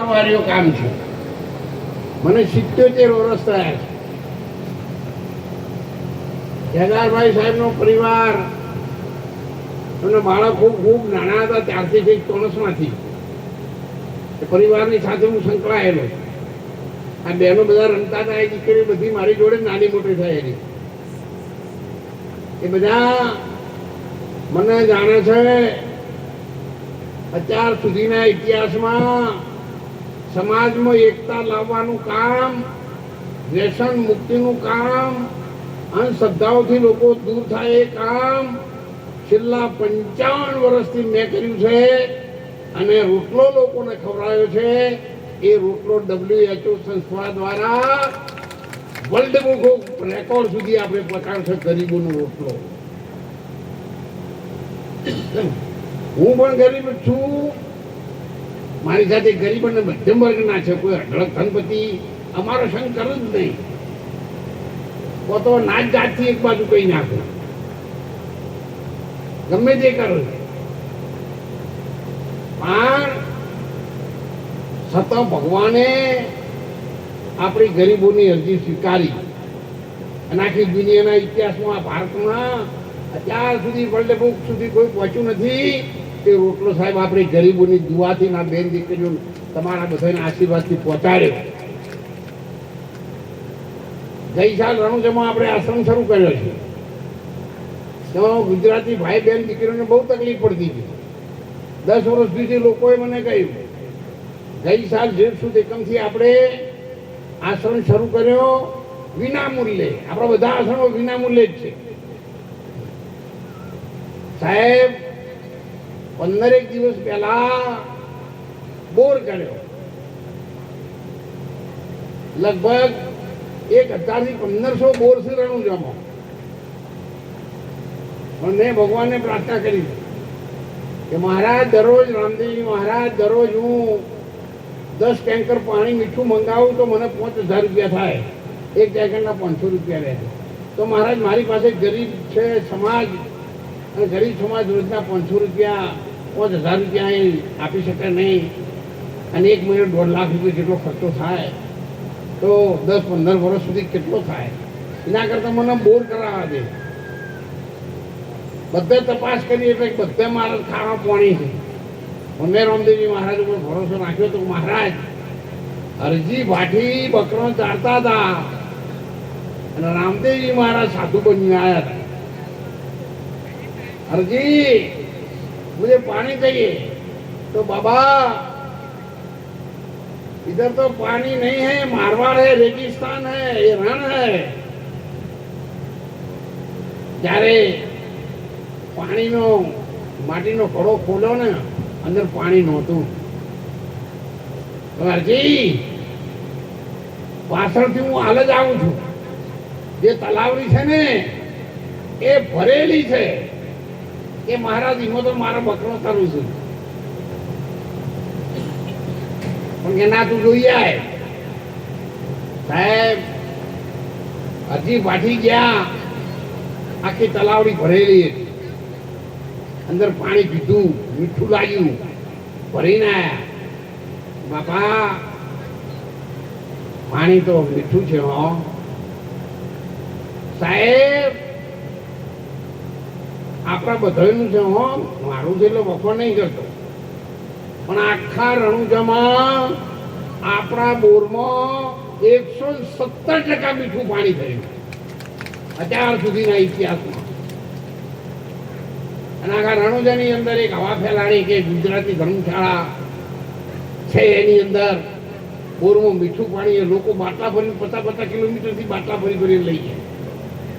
વાળું કામ છે. મને 77 વર્ષ થયા છે. કેદારભાઈ સાહેબનો પરિવાર, એમના બાળકો ખૂબ નાના હતા ત્યારથી કંઈક ચોણસમાંથી પરિવારની સાથે હું સંકળાયેલો. આ બહેનો બધા રમતા હતા, એ દીકરી બધી મારી જોડે નાની મોટી થયેલી. એ બધા મને જાણે છે. અત્યાર સુધીના ઇતિહાસમાં સમાજમાં એકતા લાવવાનું કામ, વ્યસન મુક્તિનું કામ, અંધશ્રદ્ધાઓથી લોકો દૂર થાય એ કામ છેલ્લા 55 વર્ષથી મેં કર્યું છે. અને રોટલો લોકોને ખવડાવ્યો છે. એ રોટલો WHO સંસ્થા દ્વારા વર્લ્ડ બુક રેકોર્ડ સુધી આપણે પહોંચાડ્યો છે. ગરીબોનો રોટલો. હું પણ ગરીબ છું. મારી સાથે ગરીબ અને મધ્યમ વર્ગના છે. કોઈ અઢળક ધનપતિ અમારો સંગ કરે જ નહીં. તો નાચ જાતથી એક બાજુ કઈ નાખો, ગમે તે કરો. પણ છતાં ભગવાને આપણી ગરીબોની અરજી સ્વીકારી અને આખી દુનિયાના ઇતિહાસમાં, ભારતમાં અત્યાર સુધી વર્લ્ડ બુક સુધી કોઈ પહોંચ્યું નથી. તે રોટલો સાહેબ આપણી ગરીબોની દુઆથી ના બેન દીકરીઓ તમારા બધાના આશીર્વાદથી પહોંચાડ્યો. ગઈ સાલ રણુજામાં આપણે આશ્રમ શરૂ કર્યો છે. તો ગુજરાતી ભાઈ બહેન દીકરીઓને બહુ તકલીફ પડતી હતી. 10 વર્ષ સુધી લોકોએ મને કહ્યું, ગઈ સાલ જેઠ સુધી એકમથી આપણે આશ્રમ શરૂ કર્યો વિના મૂલ્યે. આપણા બધા આશ્રમો વિના મૂલ્યે જ છે સાહેબ. 15 દિવસ પહેલા બોર કર્યો. લગભગ 1000 થી 1500 બોર છે રણુજામાં. પણ મેં ભગવાનને પ્રાર્થના કરી કે મહારાજ દરરોજ, રામદેવજી મહારાજ દરરોજ હું 10 ટેન્કર પાણી મીઠું મંગાવું તો મને 5000 રૂપિયા થાય. એક ટેન્કરના 500 રૂપિયા રહે. તો મહારાજ મારી પાસે ગરીબ છે સમાજ, અને ગરીબ સમાજ રોજના 500 રૂપિયા, 5000 રૂપિયા અહીં આપી શકે નહીં. અને એક મહિને 1.5 લાખ રૂપિયા જેટલો ખર્ચો થાય તો 10-15 વર્ષ સુધી કેટલો થાય? એના કરતાં મને બોર કરાવવા દે. બધે તપાસ કરી એટલે બધે મારા ખાવા પાણી છે. મેં રામદેવજી મહારાજ ઉપર ભરોસો રાખ્યો તો મહારાજ અરજી ભાઠી બકરો ચારતા હતા અને રામદેવજી મહારાજ સાધુ બની આવ્યા હતા. અરજી मुझे पानी चाहिए तो बाबा इधर तो पानी नहीं है, मारवाड़ है, रेगिस्तान है, ये रण है. જ્યારે પાણીનો માટીનો ઘડો ખોલ્યો ને, અંદર પાણી નહોતું. અરજી પાછળથી હું હાલ જ આવું છું. જે તલાવડી છે ને એ ભરેલી છે. કે મહારાજ એમાં તો મારો બકરો કરું છું. પણ કે ના, તું જોઈ આય. સાહેબ હજી પાછી ગયા, આખી તલાવડી ભરેલી હતી. અંદર પાણી પીધું, મીઠું લાગ્યું, ભરીને આવ્યા. બાપા પાણી તો મીઠું છે હો સાહેબ. આપણા બધાનું છે હો, મારું છે એટલે વફો નહીં કરતો. પણ આખા રણુજામાં આપણા બોરમાં 170% મીઠું પાણી થયું અત્યાર સુધીના ઇતિહાસમાં. અને આખા રણુજાની અંદર એક હવા ફેલાણી કે ગુજરાતી ધર્મશાળા છે, એની અંદર બોરમાં મીઠું પાણી લોકો બાટલા ભરીને 50-50 કિલોમીટરથી બાટલા ભરી લઈ જાય.